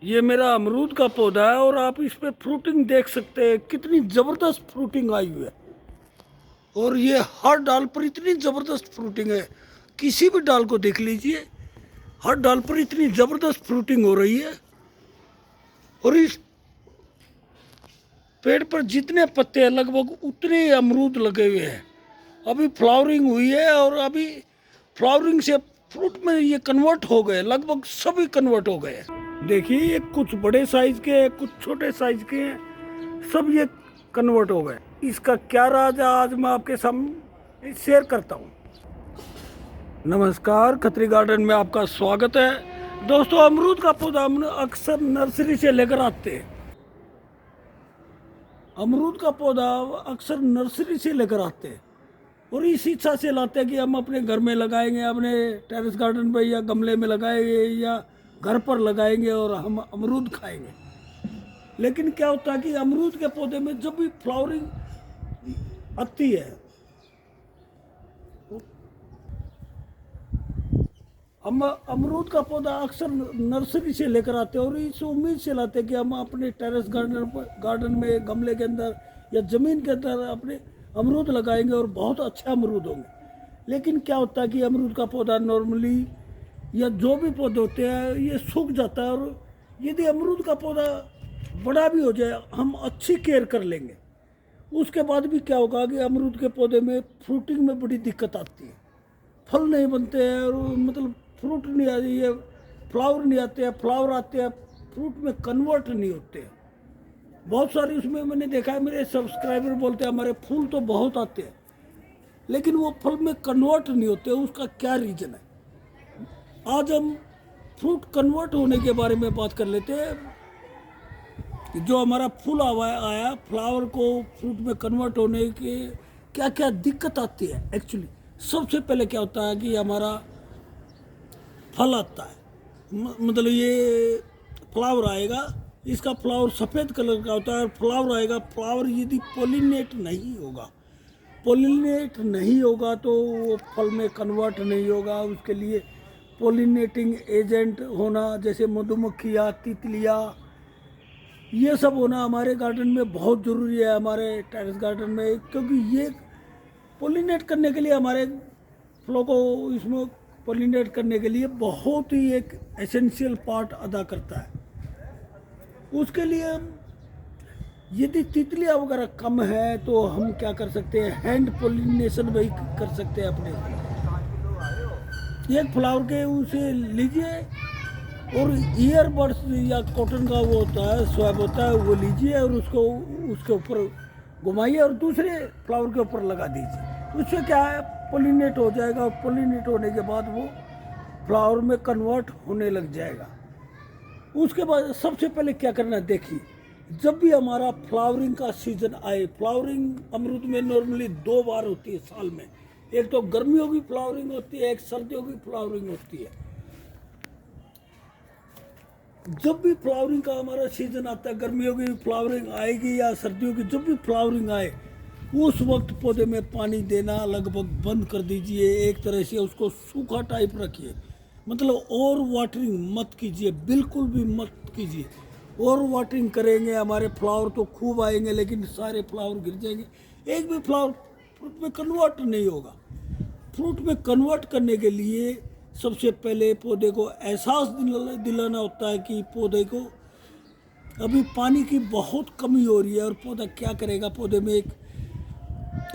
ये मेरा अमरूद का पौधा है और आप इस पे फ्रूटिंग देख सकते हैं, कितनी ज़बरदस्त फ्रूटिंग आई हुई है। और ये हर डाल पर इतनी ज़बरदस्त फ्रूटिंग है, किसी भी डाल को देख लीजिए, हर डाल पर इतनी ज़बरदस्त फ्रूटिंग हो रही है। और इस पेड़ पर जितने पत्ते हैं लगभग उतने ही अमरूद लगे हुए हैं। अभी फ्लावरिंग हुई है और अभी फ्लावरिंग से फ्रूट में ये कन्वर्ट हो गए, लगभग सभी कन्वर्ट हो गए। देखिए ये कुछ बड़े साइज के हैं, कुछ छोटे साइज के हैं, सब ये कन्वर्ट हो गए। इसका क्या राज है आज मैं आपके सामने शेयर करता हूँ। नमस्कार, खत्री गार्डन में आपका स्वागत है। दोस्तों, अमरूद का पौधा हम अक्सर नर्सरी से लेकर आते हैं। अमरूद का पौधा अक्सर नर्सरी से लेकर आते हैं और इस इच्छा से लाते हैं कि हम अपने घर में लगाएंगे, अपने टेरेस गार्डन पे या गमले में लगाएंगे या घर पर लगाएंगे और हम अमरूद खाएंगे। लेकिन क्या होता है कि अमरूद के पौधे में जब भी फ्लावरिंग आती है, हम अमरूद का पौधा अक्सर नर्सरी से लेकर आते हैं और इस उम्मीद से लाते हैं कि हम अपने टेरेस गार्डन में, गमले के अंदर या ज़मीन के अंदर अपने अमरूद लगाएंगे और बहुत अच्छे अमरूद होंगे। लेकिन क्या होता है कि अमरूद का पौधा नॉर्मली या जो भी पौधे होते हैं ये सूख जाता है। और यदि अमरूद का पौधा बड़ा भी हो जाए, हम अच्छी केयर कर लेंगे, उसके बाद भी क्या होगा कि अमरूद के पौधे में फ्रूटिंग में बड़ी दिक्कत आती है। फल नहीं बनते हैं और मतलब फ्रूट नहीं आती है, फ्लावर नहीं आते हैं, फ्लावर आते हैं फ्रूट में कन्वर्ट नहीं होते हैं। बहुत सारी उसमें मैंने देखा है, मेरे सब्सक्राइबर बोलते हैं हमारे फूल तो बहुत आते हैं लेकिन वो फल में कन्वर्ट नहीं होते। उसका क्या रीज़न है, आज हम फ्रूट कन्वर्ट होने के बारे में बात कर लेते हैं। कि जो हमारा फूल आया फ्लावर को फ्रूट में कन्वर्ट होने के क्या क्या दिक्कत आती है। एक्चुअली सबसे पहले क्या होता है कि हमारा फल आता है, मतलब ये फ्लावर आएगा, इसका फ्लावर सफ़ेद कलर का होता है और फ्लावर आएगा। फ्लावर यदि पोलिनेट नहीं होगा तो वो फल में कन्वर्ट नहीं होगा। उसके लिए पोलिनेटिंग एजेंट होना, जैसे मधुमक्खियाँ, तितलियाँ, ये सब होना हमारे गार्डन में बहुत ज़रूरी है, हमारे टेरेस गार्डन में। क्योंकि ये पोलिनेट करने के लिए, हमारे फलों को इसमें पोलिनेट करने के लिए बहुत ही एक एसेंशियल पार्ट अदा करता है। उसके लिए हम यदि तितलियाँ वगैरह कम है तो हम क्या कर सकते हैं, हैंड पोलिनेशन भी कर सकते हैं अपने। एक फ्लावर के उसे लीजिए और ईयरबड्स या कॉटन का वो होता है, स्वैब होता है, वो लीजिए और उसको उसके ऊपर घुमाइए और दूसरे फ्लावर के ऊपर लगा दीजिए। उससे क्या है, पोलिनेट हो जाएगा और पोलिनेट होने के बाद वो फ्लावर में कन्वर्ट होने लग जाएगा। उसके बाद सबसे पहले क्या करना है, देखिए जब भी हमारा फ्लावरिंग का सीज़न आए, फ्लावरिंग अमरूद में नॉर्मली 2 बार होती है साल में। एक तो गर्मियों की फ्लावरिंग होती है, एक सर्दियों की फ्लावरिंग होती है। जब भी फ्लावरिंग का हमारा सीजन आता है, गर्मियों की फ्लावरिंग आएगी या सर्दियों की जब भी फ्लावरिंग आए, उस वक्त पौधे में पानी देना लगभग बंद कर दीजिए। एक तरह से उसको सूखा टाइप रखिए, मतलब और वाटरिंग मत कीजिए, बिल्कुल भी मत कीजिए। और वाटरिंग करेंगे हमारे फ्लावर तो खूब आएंगे लेकिन सारे फ्लावर गिर जाएंगे, एक भी फ्लावर फ्रूट में कन्वर्ट नहीं होगा। फ्रूट में कन्वर्ट करने के लिए सबसे पहले पौधे को एहसास दिलाना होता है कि पौधे को अभी पानी की बहुत कमी हो रही है। और पौधा क्या करेगा, पौधे में एक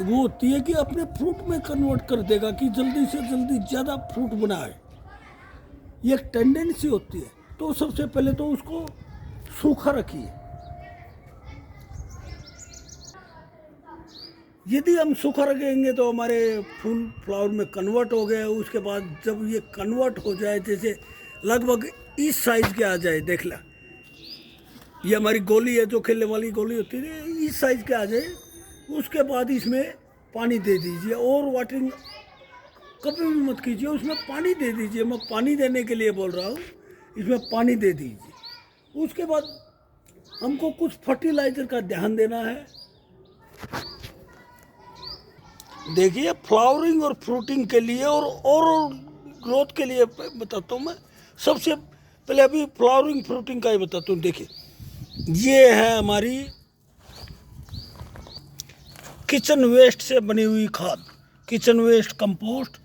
वो होती है कि अपने फ्रूट में कन्वर्ट कर देगा कि जल्दी से जल्दी ज़्यादा फ्रूट बनाए, ये एक टेंडेंसी होती है। तो सबसे पहले तो उसको सूखा रखिए। यदि हम सूखा रखेंगे तो हमारे फूल फ्लावर में कन्वर्ट हो गए। उसके बाद जब ये कन्वर्ट हो जाए, जैसे लगभग इस साइज के आ जाए, देख ला ये हमारी गोली है जो खेलने वाली गोली होती है, इस साइज के आ जाए, उसके बाद इसमें पानी दे दीजिए। और वाटरिंग कभी भी मत कीजिए, उसमें पानी दे दीजिए। मैं पानी देने के लिए बोल रहा हूँ, इसमें पानी दे दीजिए। उसके बाद हमको कुछ फर्टिलाइज़र का ध्यान देना है। देखिए फ्लावरिंग और फ्रूटिंग के लिए और ग्रोथ के लिए बताता हूँ मैं। सबसे पहले अभी फ्लावरिंग फ्रूटिंग का ही बताता हूँ। देखिए, ये है हमारी किचन वेस्ट से बनी हुई खाद, किचन वेस्ट कंपोस्ट।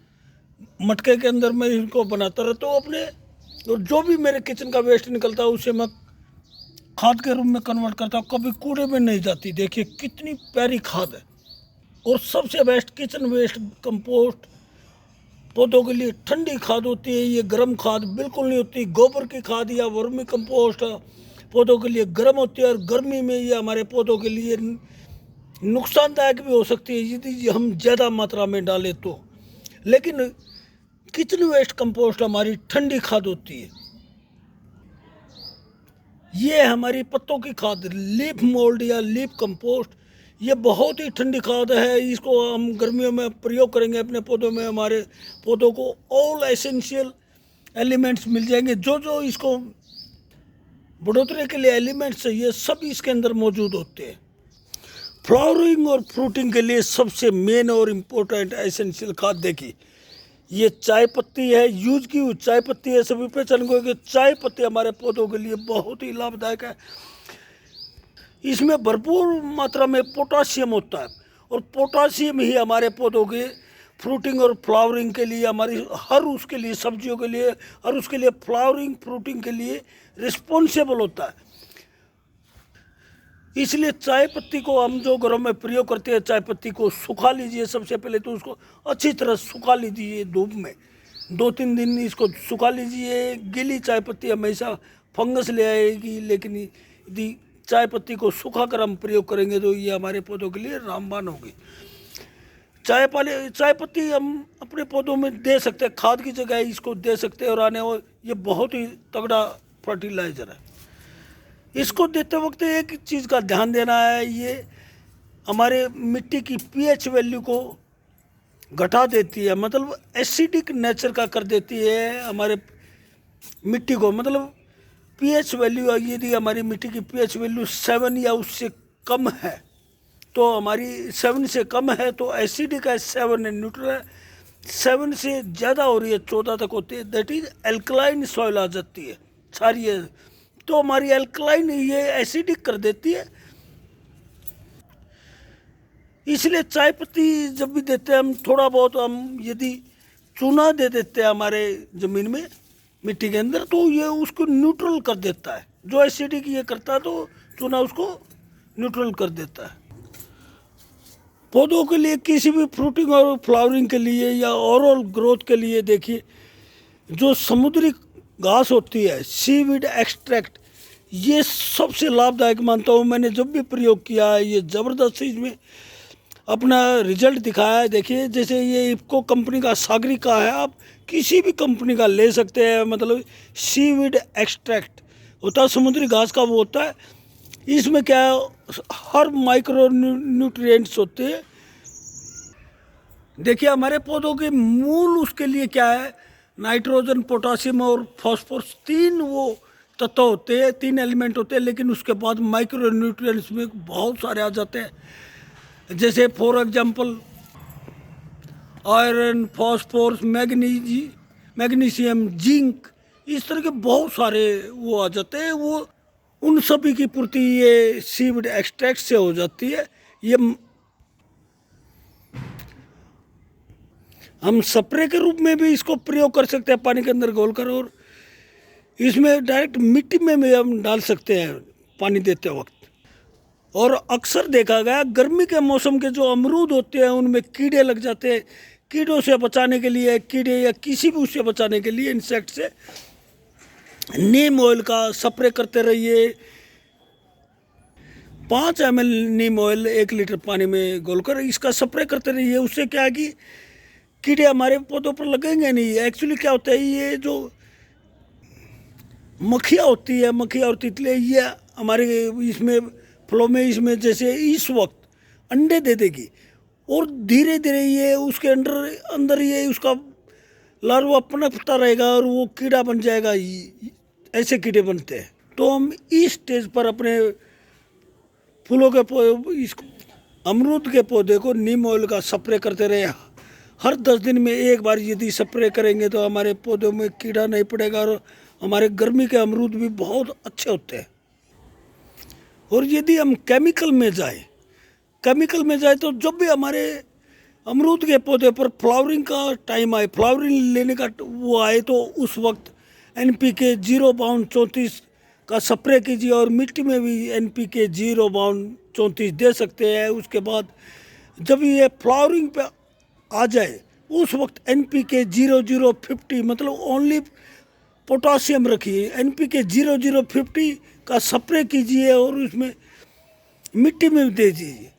मटके के अंदर मैं इनको बनाता रहता हूँ अपने, और जो भी मेरे किचन का वेस्ट निकलता है उसे मैं खाद के रूप में कन्वर्ट करता हूँ, कभी कूड़े में नहीं जाती। देखिए कितनी प्यारी खाद है। और सबसे बेस्ट किचन वेस्ट कंपोस्ट पौधों के लिए ठंडी खाद होती है, ये गर्म खाद बिल्कुल नहीं होती। गोबर की खाद या वर्मी कंपोस्ट पौधों के लिए गर्म होती है, और गर्मी में ये हमारे पौधों के लिए नुकसानदायक भी हो सकती है यदि हम ज़्यादा मात्रा में डालें तो। लेकिन किचन वेस्ट कंपोस्ट हमारी ठंडी खाद होती है। ये हमारी पत्तों की खाद, लीफ मोल्ड या लीफ कंपोस्ट, ये बहुत ही ठंडी खाद है। इसको हम गर्मियों में प्रयोग करेंगे अपने पौधों में, हमारे पौधों को ऑल एसेंशियल एलिमेंट्स मिल जाएंगे। जो जो इसको बढ़ोतरी के लिए एलिमेंट्स चाहिए सब इसके अंदर मौजूद होते हैं। फ्लावरिंग और फ्रूटिंग के लिए सबसे मेन और इम्पोर्टेंट एसेंशियल खाद देखिए, ये चाय पत्ती है। यूज की हुई चाय पत्ती है। सभी पहचान को कि चाय पत्ती हमारे पौधों के लिए बहुत ही लाभदायक है। इसमें भरपूर मात्रा में पोटासियम होता है, और पोटासियम ही हमारे पौधों के फ्रूटिंग और फ्लावरिंग के लिए, हमारी हर उसके लिए, सब्जियों के लिए और उसके लिए फ्लावरिंग फ्रूटिंग के लिए रिस्पॉन्सिबल होता है। इसलिए चाय पत्ती को हम जो घरों में प्रयोग करते हैं, चाय पत्ती को सुखा लीजिए। सबसे पहले तो उसको अच्छी तरह सुखा लीजिए धूप में, 2-3 दिन इसको सुखा लीजिए। गीली चाय पत्ती हमेशा फंगस ले आएगी, लेकिन यदि चाय पत्ती को सुखा कर हम प्रयोग करेंगे तो ये हमारे पौधों के लिए रामबाण होगी। चाय पत्ती हम अपने पौधों में दे सकते हैं, खाद की जगह इसको दे सकते हैं, और आने वो ये बहुत ही तगड़ा फर्टिलाइज़र है। इसको देते वक्त एक चीज़ का ध्यान देना है, ये हमारे मिट्टी की पीएच वैल्यू को घटा देती है, मतलब एसिडिक नेचर का कर देती है हमारे मिट्टी को। मतलब पीएच वैल्यू, यदि हमारी मिट्टी की पीएच वैल्यू 7 या उससे कम है तो हमारी 7 से कम है तो एसिडिक है, 7 है न्यूट्रल है। 7 से ज़्यादा हो रही है, 14 तक होती है, दैट इज एल्कलाइन सॉइल आ जाती है, क्षारीय। तो हमारी एल्कलाइन ये एसिडिक कर देती है। इसलिए चाय पत्ती जब भी देते हैं हम, थोड़ा बहुत हम यदि चूना दे देते हैं हमारे ज़मीन में, मिट्टी के अंदर, तो ये उसको न्यूट्रल कर देता है। जो एसिडिक ये करता है तो चूना उसको न्यूट्रल कर देता है। पौधों के लिए किसी भी फ्रूटिंग और फ्लावरिंग के लिए या ओवरऑल ग्रोथ के लिए देखिए, जो समुद्री घास होती है, सीवीड एक्सट्रैक्ट, ये सबसे लाभदायक मानता हूँ। मैंने जब भी प्रयोग किया है ये ज़बरदस्त इसमें अपना रिजल्ट दिखाया है। देखिए, जैसे ये इफ्को कंपनी का सागरिका है, आप किसी भी कंपनी का ले सकते हैं। मतलब सीवीड एक्सट्रैक्ट होता है, समुद्री घास का वो होता है। इसमें क्या है, हर माइक्रो न्यूट्रिएंट्स होते हैं। देखिए, हमारे पौधों के मूल उसके लिए क्या है, नाइट्रोजन, पोटासियम और फॉस्फोरस, 3 वो तत्व होते हैं, 3 एलिमेंट होते हैं। लेकिन उसके बाद माइक्रो न्यूट्रिएंट्स में बहुत सारे आ जाते हैं, जैसे for example iron, phosphorus, magnesium, zinc, इस तरह के बहुत सारे वो आ जाते हैं। वो उन सभी की पूर्ति ये सीविड एक्सट्रैक्ट से हो जाती है। ये हम स्प्रे के रूप में भी इसको प्रयोग कर सकते हैं, पानी के अंदर घोलकर, और इसमें डायरेक्ट मिट्टी में भी हम डाल सकते हैं पानी देते वक्त। और अक्सर देखा गया गर्मी के मौसम के जो अमरूद होते हैं उनमें कीड़े लग जाते हैं। कीड़ों से बचाने के लिए, कीड़े या किसी भी उससे बचाने के लिए, इंसेक्ट से, नीम ऑयल का स्प्रे करते रहिए। 5 ml नीम ऑयल 1 लीटर पानी में घोलकर इसका स्प्रे करते रहिए। उससे क्या है कि कीड़े हमारे पौधों पर लगेंगे नहीं। एक्चुअली क्या होता है, ये जो मक्खियाँ होती है, मक्खियाँ और तितलियाँ, ये हमारे इसमें फ्लो में, इसमें जैसे इस वक्त अंडे दे देगी, और धीरे धीरे ये उसके अंदर ये उसका लार्वा पनपता रहेगा और वो कीड़ा बन जाएगा। ऐसे कीड़े बनते हैं। तो हम इस स्टेज पर अपने फूलों के पौधे, इस अमरूद के पौधे को नीम ऑयल का स्प्रे करते रहे। हर 10 दिन में एक बार यदि स्प्रे करेंगे तो हमारे पौधों में कीड़ा नहीं पड़ेगा और हमारे गर्मी के अमरूद भी बहुत अच्छे होते हैं। और यदि हम केमिकल में जाए तो जब भी हमारे अमरूद के पौधे पर फ्लावरिंग का टाइम आए, फ्लावरिंग लेने का वो आए, तो उस वक्त NPK 0/34 का स्प्रे कीजिए। और मिट्टी में भी NPK 0/34 दे सकते हैं। उसके बाद जब ये फ्लावरिंग पे आ जाए उस वक्त NPK 0050 मतलब ओनली पोटासियम रखिए, NPK 0050 का स्प्रे कीजिए और उसमें मिट्टी में भी दे दीजिए।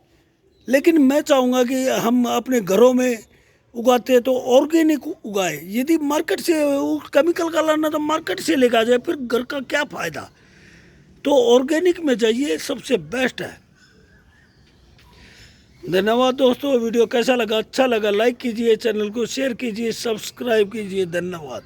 लेकिन मैं चाहूँगा कि हम अपने घरों में उगाते हैं तो ऑर्गेनिक उगाए। यदि मार्केट से केमिकल का लाना तो मार्केट से लेकर आ जाए, फिर घर का क्या फ़ायदा। तो ऑर्गेनिक में जाइए, सबसे बेस्ट है। धन्यवाद दोस्तों। वीडियो कैसा लगा? अच्छा लगा लाइक कीजिए, चैनल को शेयर कीजिए, सब्सक्राइब कीजिए। धन्यवाद।